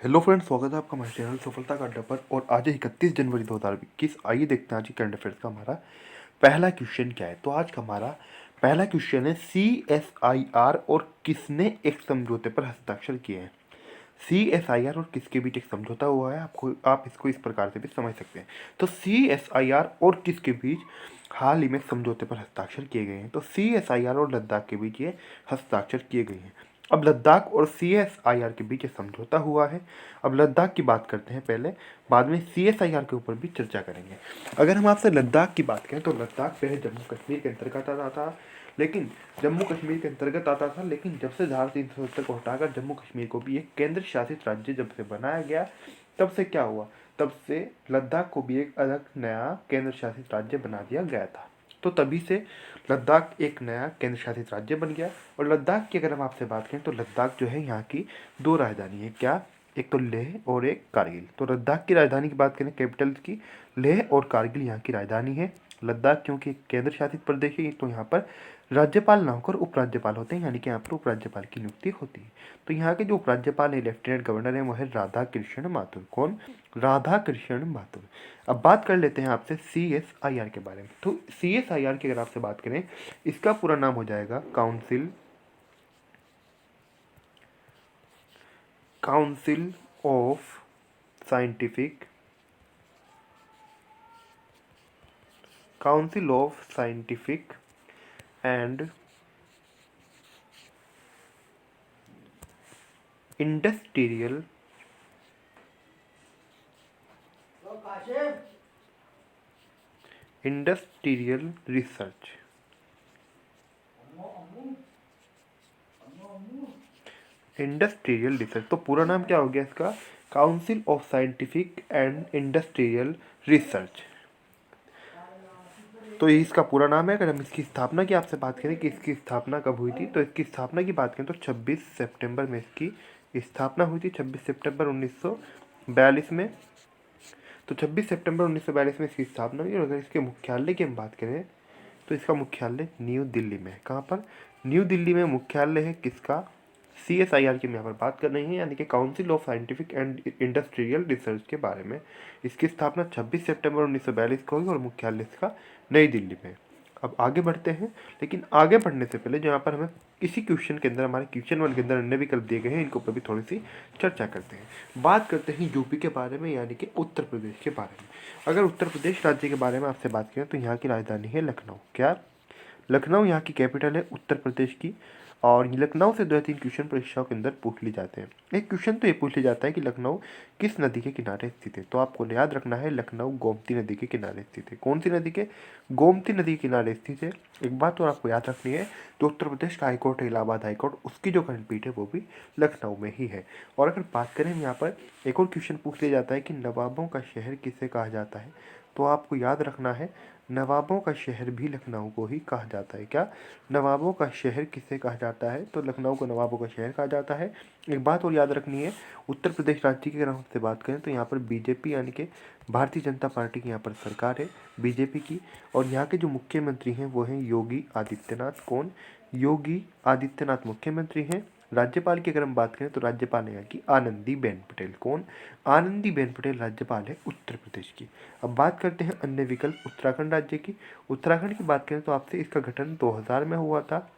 Hello friends, स्वागत है आपका हमारे चैनल सफलता का अड्डा पर। और आज है 31 जनवरी 2021। आइए देखते हैं आज की करंट अफेयर्स का हमारा पहला क्वेश्चन क्या है। तो आज का हमारा पहला क्वेश्चन है, CSIR और किसने एक समझौते पर हस्ताक्षर किए हैं। CSIR और किसके बीच एक समझौता हुआ है, आप इसको इस प्रकार से भी समझ सकते हैं। तो CSIR और किसके बीच हाल ही में समझौते पर हस्ताक्षर किए गए हैं। तो CSIR और लद्दाख के बीच ये हस्ताक्षर किए गए हैं। अब लद्दाख और CSIR के बीच समझौता हुआ है। अब लद्दाख की बात करते हैं पहले, बाद में CSIR के ऊपर भी चर्चा करेंगे। अगर हम आपसे लद्दाख की बात करें तो लद्दाख पहले जम्मू कश्मीर के अंतर्गत आता था, लेकिन जम्मू कश्मीर के अंतर्गत आता था लेकिन जब से धारा 370 को हटाकर जम्मू कश्मीर को भी एक केंद्र शासित राज्य जब से बनाया गया, तब से क्या हुआ, तब से लद्दाख को भी एक अलग नया केंद्र शासित राज्य बना दिया गया था। तो तभी से लद्दाख एक नया केंद्र शासित राज्य बन गया। और लद्दाख की अगर हम आपसे बात करें तो लद्दाख जो है यहाँ की दो राजधानी है। क्या? एक तो लेह और एक कारगिल। तो लद्दाख की राजधानी की बात करें, कैपिटल की, लेह और कारगिल यहाँ की राजधानी है। लद्दाख क्योंकि केंद्र शासित प्रदेश है तो यहाँ पर राज्यपाल ना होकर उपराज्यपाल होते हैं, यानी कि यहाँ पर उपराज्यपाल की नियुक्ति होती है। तो यहाँ के जो उपराज्यपाल है, लेफ्टिनेंट गवर्नर है, वो है राधा कृष्ण माथुर। कौन? राधा कृष्ण माथुर। अब बात कर लेते हैं आपसे CSIR के बारे में। तो CSIR की अगर आपसे बात करें, इसका पूरा नाम हो जाएगा council of scientific and industrial research. Industrial research, तो पूरा नाम क्या हो गया इसका? Council of scientific and industrial research. तो ये इसका पूरा नाम है। अगर हम इसकी स्थापना की आपसे बात करें कि इसकी स्थापना कब हुई थी, तो इसकी स्थापना की बात करें तो 26 सितंबर में इसकी स्थापना हुई थी। 26 सितंबर 1942 में। तो 26 सितंबर 1942 में इसकी स्थापना हुई। और अगर इसके मुख्यालय की हम बात करें तो इसका मुख्यालय न्यू दिल्ली में है। कहाँ पर? न्यू दिल्ली में मुख्यालय है किसका? CSIR की हम यहाँ पर बात कर रहे हैं, यानी कि council of scientific and industrial research के बारे में। इसकी स्थापना 26 सितंबर 1942 को हुई और मुख्यालय इसका नई दिल्ली में। अब आगे बढ़ते हैं, लेकिन आगे बढ़ने से पहले जो यहाँ पर हमें इसी क्वेश्चन के अंदर, हमारे क्वेश्चन 1 के अंदर अन्य विकल्प दिए गए हैं, इनके ऊपर भी थोड़ी सी चर्चा करते हैं। बात करते हैं यूपी के बारे में, यानी कि उत्तर प्रदेश के बारे में। अगर उत्तर प्रदेश राज्य के बारे में आपसे बात करें तो यहाँ की राजधानी है लखनऊ। क्या? लखनऊ यहाँ की कैपिटल है उत्तर प्रदेश की। और लखनऊ से 2 या 3 क्वेश्चन परीक्षाओं के अंदर पूछ ली जाते हैं। एक क्वेश्चन तो ये पूछ लिया जाता है कि लखनऊ किस नदी के किनारे स्थित है। तो आपको याद रखना है, लखनऊ गोमती नदी के किनारे स्थित है। कौन सी नदी के? गोमती नदी के किनारे स्थित है। एक बात और आपको याद रखनी है, जो उत्तर प्रदेश का हाईकोर्ट है, इलाहाबाद हाईकोर्ट, उसकी जो खंडपीठ है वो भी लखनऊ में ही है। और अगर बात करें यहाँ पर, एक और क्वेश्चन पूछ लिया जाता है कि नवाबों का शहर किसे कहा जाता है। तो आपको याद रखना है, नवाबों का शहर भी लखनऊ को ही कहा जाता है। क्या? नवाबों का शहर किसे कहा जाता है? तो लखनऊ को नवाबों का शहर कहा जाता है। एक बात और याद रखनी है, उत्तर प्रदेश राज्य की अगर हम से बात करें तो यहाँ पर बीजेपी, यानी कि भारतीय जनता पार्टी की यहाँ पर सरकार है, बीजेपी की। और यहाँ के जो मुख्यमंत्री हैं वो हैं योगी आदित्यनाथ। कौन? योगी आदित्यनाथ मुख्यमंत्री हैं। राज्यपाल की अगर हम बात करें तो राज्यपाल है यहाँ की आनंदीबेन पटेल। कौन? आनंदीबेन पटेल राज्यपाल है उत्तर प्रदेश की। अब बात करते हैं अन्य विकल्प उत्तराखंड राज्य की। उत्तराखंड की बात करें तो आपसे इसका गठन 2000 में हुआ था,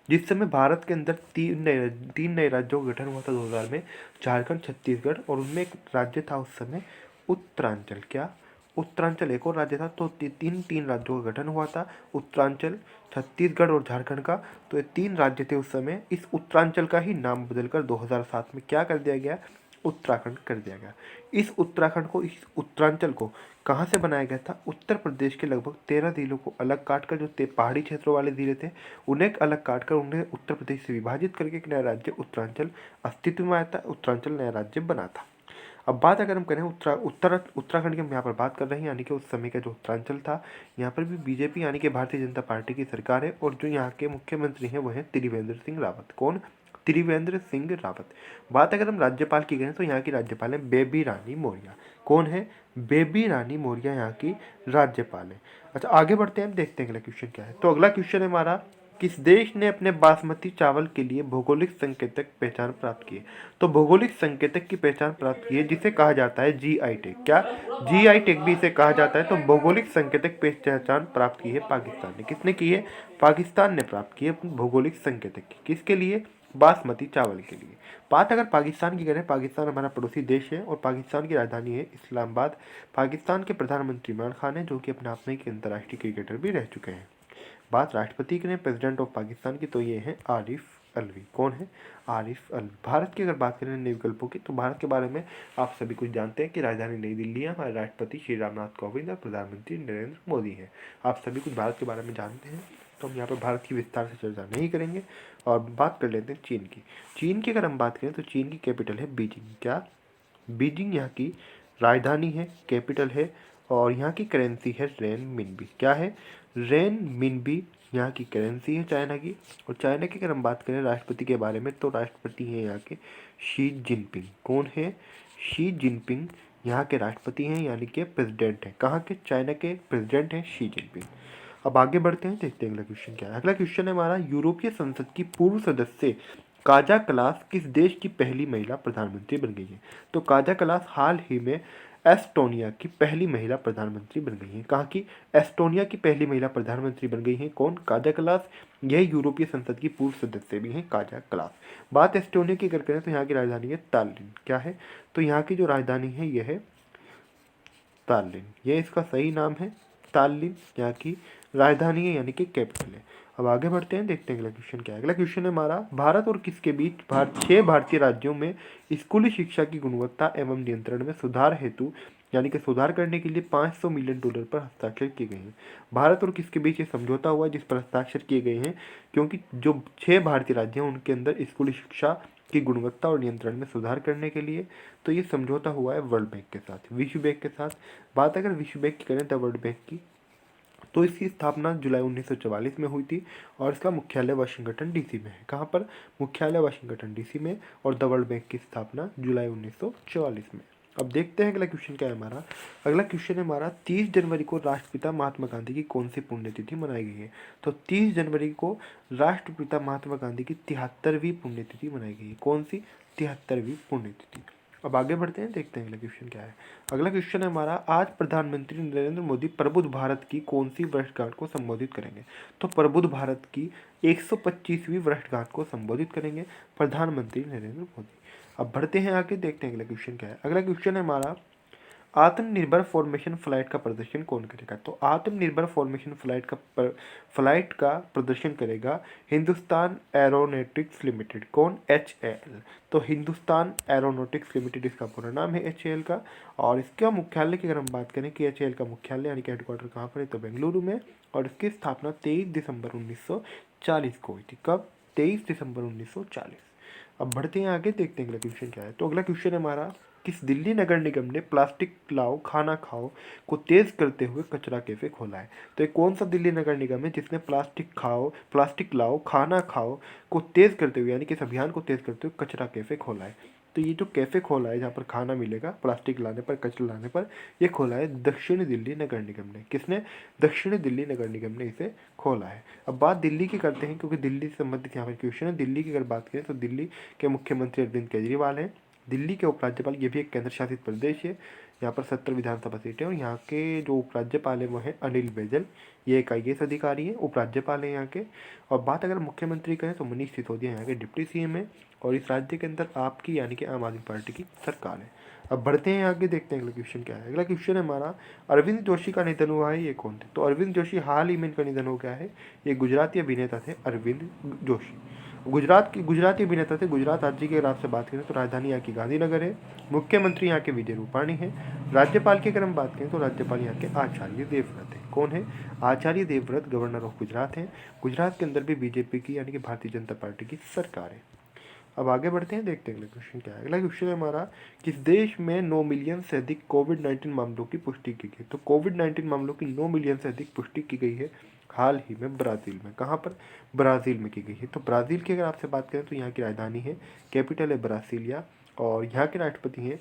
जिस समय भारत के अंदर तीन नए राज्यों का गठन हुआ था 2000 में, झारखंड, छत्तीसगढ़, और उनमें एक राज्य था उस समय उत्तरांचल। क्या? उत्तरांचल एक और राज्य था। तो तीन राज्यों का गठन हुआ था, उत्तरांचल, छत्तीसगढ़ और झारखंड का। तो ये 3 राज्य थे उस समय। इस उत्तरांचल का ही नाम बदलकर 2007 में क्या कर दिया गया? उत्तराखंड कर दिया गया। इस उत्तराखंड को, इस उत्तरांचल को कहाँ से बनाया गया था? उत्तर प्रदेश के लगभग 13 जिलों को अलग काटकर, जो पहाड़ी क्षेत्रों वाले जिले थे उन्हें अलग काटकर, उन्हें उत्तर प्रदेश से विभाजित करके एक नया राज्य उत्तरांचल अस्तित्व में आया था। उत्तरांचल नया राज्य बना था। अब बात अगर हम करें उत्तराखंड की, हम यहाँ पर बात कर रहे हैं, यानी कि उस समय का जो उत्तरांचल था, यहाँ पर भी बीजेपी यानी कि भारतीय जनता पार्टी की सरकार है। और जो यहाँ के मुख्यमंत्री हैं वो हैं त्रिवेंद्र सिंह रावत। कौन? त्रिवेंद्र सिंह रावत। बात अगर हम राज्यपाल की करें तो यहाँ की राज्यपाल है बेबी रानी मौर्य। कौन है? बेबी रानी मौर्य यहाँ की राज्यपाल है। अच्छा, आगे बढ़ते हैं, हम देखते हैं अगला क्वेश्चन क्या है। तो अगला क्वेश्चन है हमारा किस देश ने अपने बासमती चावल के लिए भौगोलिक संकेतक पहचान प्राप्त की है? तो भौगोलिक संकेतक की पहचान प्राप्त की है जिसे कहा जाता है जीआई टैग। क्या जीआई टैग भी इसे कहा जाता है? तो भौगोलिक संकेतक पहचान प्राप्त की है पाकिस्तान ने। किसने की है? पाकिस्तान ने प्राप्त की है भौगोलिक संकेतक की। किसके लिए? बासमती चावल के लिए। बात अगर पाकिस्तान की करें, पाकिस्तान हमारा पड़ोसी देश है और पाकिस्तान की राजधानी है इस्लामाबाद। पाकिस्तान के प्रधानमंत्री इमरान खान है, जो कि अपने आप में एक अंतर्राष्ट्रीय क्रिकेटर भी रह चुके हैं। बात राष्ट्रपति की, प्रेसिडेंट ऑफ पाकिस्तान की, तो ये है आरिफ अलवी। कौन है? आरिफ अलवी। भारत की अगर बात करें नए विकल्पों की, तो भारत के बारे में आप सभी कुछ जानते हैं कि राजधानी नई दिल्ली है, हमारे राष्ट्रपति श्री रामनाथ कोविंद और प्रधानमंत्री नरेंद्र मोदी हैं। आप सभी कुछ भारत के बारे में जानते हैं, तो हम यहाँ पर भारत की विस्तार से चर्चा नहीं करेंगे और बात कर लेते हैं चीन की। चीन की अगर हम बात करें तो चीन की कैपिटल है बीजिंग। क्या? बीजिंग यहाँ की राजधानी है, कैपिटल है, और यहाँ की करेंसी है रेन मिनबी। क्या है? रेन मिनबी यहाँ की करेंसी है चाइना की। और चाइना की अगर हम बात करें राष्ट्रपति के बारे में, तो राष्ट्रपति हैं यहाँ के शी जिनपिंग। कौन है? शी जिनपिंग यहाँ के राष्ट्रपति हैं, यानी कि प्रेसिडेंट हैं। कहाँ के? चाइना के प्रेसिडेंट हैं शी जिनपिंग। अब आगे बढ़ते हैं, देखते हैं अगला क्वेश्चन क्या है। अगला क्वेश्चन है हमारा, यूरोपीय संसद की पूर्व सदस्य काजा कलास किस देश की पहली महिला प्रधानमंत्री बन गई है? तो काजा कलास हाल ही में एस्टोनिया की पहली महिला प्रधानमंत्री बन गई है। कहाँ की? एस्टोनिया की पहली महिला प्रधानमंत्री बन गई है। कौन? Kaja Kallas. यह यूरोपीय संसद की पूर्व सदस्य भी हैं काजा कलास। बात एस्टोनिया की अगर करें तो यहाँ की राजधानी है तालिन। क्या है? तो यहाँ की जो राजधानी है यह है तालिन, यह इसका सही नाम है। तालिन यहाँ की राजधानी है, यानी कि कैपिटल है। अब आगे बढ़ते हैं, देखते हैं अगला क्वेश्चन क्या है। अगला क्वेश्चन है हमारा, भारत और किसके बीच 6 भारतीय राज्यों में स्कूली शिक्षा की गुणवत्ता एवं नियंत्रण में सुधार हेतु, यानी कि सुधार करने के लिए $500 मिलियन पर हस्ताक्षर किए गए हैं? भारत और किसके बीच ये समझौता हुआ जिस पर हस्ताक्षर किए गए हैं? क्योंकि जो 6 भारतीय राज्य हैं उनके अंदर स्कूली शिक्षा की गुणवत्ता और नियंत्रण में सुधार करने के लिए, तो ये समझौता हुआ है वर्ल्ड बैंक के साथ, विश्व बैंक के साथ। बात अगर विश्व बैंक की करें, द वर्ल्ड बैंक की, तो इसकी स्थापना जुलाई 1944 में हुई थी और इसका मुख्यालय वाशिंगटन डीसी में है। कहाँ पर? मुख्यालय वाशिंगटन डीसी में। और द वर्ल्ड बैंक की स्थापना जुलाई 1944 में। अब देखते हैं अगला क्वेश्चन क्या है हमारा। अगला क्वेश्चन है हमारा, 30 जनवरी को राष्ट्रपिता महात्मा गांधी की कौन सी पुण्यतिथि मनाई गई है? तो 30 जनवरी को राष्ट्रपिता महात्मा गांधी की 73वीं पुण्यतिथि मनाई गई है। कौन सी? 73वीं पुण्यतिथि। अब आगे बढ़ते हैं, देखते हैं अगला क्वेश्चन क्या है। अगला क्वेश्चन है हमारा, आज प्रधानमंत्री नरेंद्र मोदी प्रबुद्ध भारत की कौन सी वर्षगांठ को संबोधित करेंगे? तो प्रबुद्ध भारत की 125वीं वर्षगांठ को संबोधित करेंगे प्रधानमंत्री नरेंद्र मोदी। अब बढ़ते हैं आगे, देखते हैं अगला क्वेश्चन क्या है। अगला क्वेश्चन है हमारा, आत्मनिर्भर फॉर्मेशन फ्लाइट का प्रदर्शन कौन करेगा? तो आत्मनिर्भर फॉर्मेशन फ्लाइट का प्रदर्शन करेगा हिंदुस्तान एरोनॉटिक्स लिमिटेड। कौन? HAL। तो हिंदुस्तान एरोनॉटिक्स लिमिटेड इसका पूरा नाम है HAL का। और इसका मुख्यालय की अगर हम बात करें कि HAL का मुख्यालय यानी कि हेडक्वार्टर कहाँ पर है, तो बेंगलुरु में। और इसकी स्थापना 23 दिसंबर 1940 को हुई थी। कब? 23 दिसंबर 1940। अब बढ़ते हैं आगे, देखते हैं अगला क्वेश्चन क्या है। तो अगला क्वेश्चन है हमारा, किस दिल्ली नगर निगम ने प्लास्टिक लाओ खाना खाओ को तेज करते हुए कचरा कैफे खोला है? तो ये कौन सा दिल्ली नगर निगम है जिसने प्लास्टिक लाओ खाना खाओ को तेज करते हुए, यानी कि इस अभियान को तेज करते हुए कचरा कैफे खोला है? तो ये जो कैफे खोला है जहाँ पर खाना मिलेगा प्लास्टिक लाने पर, कचरा लाने पर, ये खोला है दक्षिण दिल्ली नगर निगम ने। किसने? दक्षिण दिल्ली नगर निगम ने इसे खोला है। अब बात दिल्ली की करते हैं, क्योंकि दिल्ली से संबंधित यहाँ पर क्वेश्चन है। दिल्ली की अगर बात करें तो दिल्ली के मुख्यमंत्री अरविंद केजरीवाल हैं। दिल्ली के उपराज्यपाल, ये भी एक केंद्र शासित प्रदेश है, यहाँ पर 70 विधानसभा सीटें, और यहाँ के जो उपराज्यपाल हैं वो हैं अनिल बैजल। ये एक IAS अधिकारी है, उपराज्यपाल हैं यहाँ के। और बात अगर मुख्यमंत्री करें तो मनीष सिसोदिया यहाँ के डिप्टी CM है। और इस राज्य के अंदर आपकी, यानी कि आम आदमी पार्टी की सरकार है। अब बढ़ते हैं आगे, देखते हैं अगला क्वेश्चन क्या है। अगला क्वेश्चन है हमारा, अरविंद जोशी का निधन हुआ है, ये कौन थे? तो अरविंद जोशी हाल ही में इनका निधन हो गया है। ये गुजराती अभिनेता थे अरविंद जोशी। गुजराती अभिनेता थे। गुजरात राज्य की अगर आपसे बात करें तो राजधानी यहाँ की गांधीनगर है। मुख्यमंत्री यहाँ के विजय रूपाणी है। राज्यपाल की अगर हम बात करें तो राज्यपाल यहाँ के आचार्य देवव्रत है। कौन है? आचार्य देवव्रत गवर्नर ऑफ गुजरात हैं। गुजरात के अंदर भी BJP की, यानी कि भारतीय जनता पार्टी की सरकार है। अब आगे बढ़ते हैं, देखते हैं अगला क्वेश्चन क्या है। अगला क्वेश्चन है हमारा, किस देश में 9 मिलियन से अधिक कोविड-19 मामलों की पुष्टि की गई? तो कोविड-19 मामलों की 9 मिलियन से अधिक पुष्टि की गई है हाल ही में ब्राज़ील में। कहाँ पर? ब्राज़ील में की गई है। तो ब्राज़ील की अगर आपसे बात करें तो यहाँ की राजधानी है, कैपिटल है ब्रासिलिया। और यहाँ के राष्ट्रपति हैं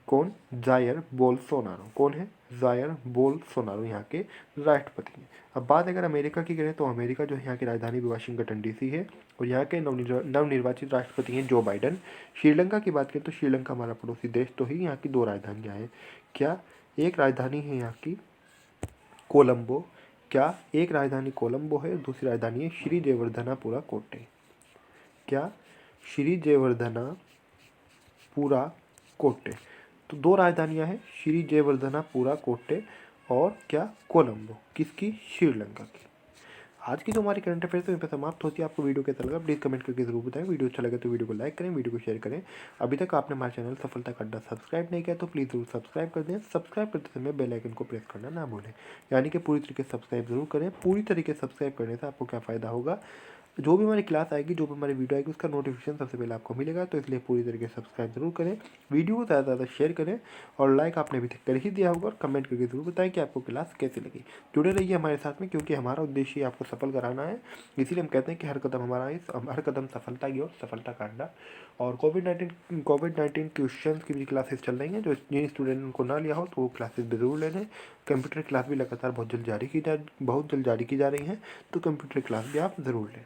कौन? Jair Bolsonaro. कौन है? जायर बोल्सोनारो यहाँ के राष्ट्रपति हैं। अब बात अगर अमेरिका की करें तो अमेरिका जो है यहाँ की राजधानी भी वाशिंगटन डीसी है और यहाँ के नवनिर्वाचित राष्ट्रपति हैं जो बाइडन। श्रीलंका की बात करें तो श्रीलंका हमारा पड़ोसी देश तो ही, यहाँ की 2 राजधानियाँ हैं। क्या? एक राजधानी है यहाँ की कोलंबो। क्या? एक राजधानी कोलंबो है, दूसरी राजधानी है श्री जयवर्धनापुरा कोटे। क्या? श्री जयवर्धनापुरा कोटे। तो 2 राजधानियां हैं, श्री जयवर्धनापुरा कोटे और क्या? कोलंबो। किसकी? श्रीलंका की। आज की जो हमारी करंट अफेयर्स है वहीं पर समाप्त होती है। आपको वीडियो कैसा लगा प्लीज़ कमेंट करके जरूर बताएं। वीडियो अच्छा लगे तो वीडियो को लाइक करें, वीडियो को शेयर करें। अभी तक आपने हमारे चैनल सफलता का अड्डा सब्सक्राइब नहीं किया तो प्लीज़ जरूर सब्सक्राइब कर दें। सब्सक्राइब करते समय बेल आइकन को प्रेस करना ना भूलें, यानी कि पूरी तरीके से सब्सक्राइब जरूर करें। पूरी तरीके से सब्सक्राइब करने से आपको क्या फ़ायदा होगा? जो भी हमारी क्लास आएगी, जो भी हमारी वीडियो आएगी, उसका नोटिफिकेशन सबसे पहले आपको मिलेगा। तो इसलिए पूरी तरीके से सब्सक्राइब जरूर करें, वीडियो को ज़्यादा से ज़्यादा शेयर करें और लाइक आपने अभी तक कर ही दिया होगा और कमेंट करके जरूर बताएं कि आपको क्लास कैसी लगी। जुड़े रहिए हमारे साथ में, क्योंकि हमारा उद्देश्य आपको सफल कराना है। इसीलिए हम कहते हैं कि हर कदम हमारा हर कदम सफलता की ओर, सफलता का अड्डा। और कोविड-19 क्वेश्चन की भी क्लासेस चल रही हैं। जो जिन स्टूडेंट को ना लिया हो तो वो क्लासेस जरूर ले लें। कंप्यूटर क्लास भी लगातार बहुत जल्द जारी की जा रही हैं, तो कंप्यूटर क्लास भी आप ज़रूर लें।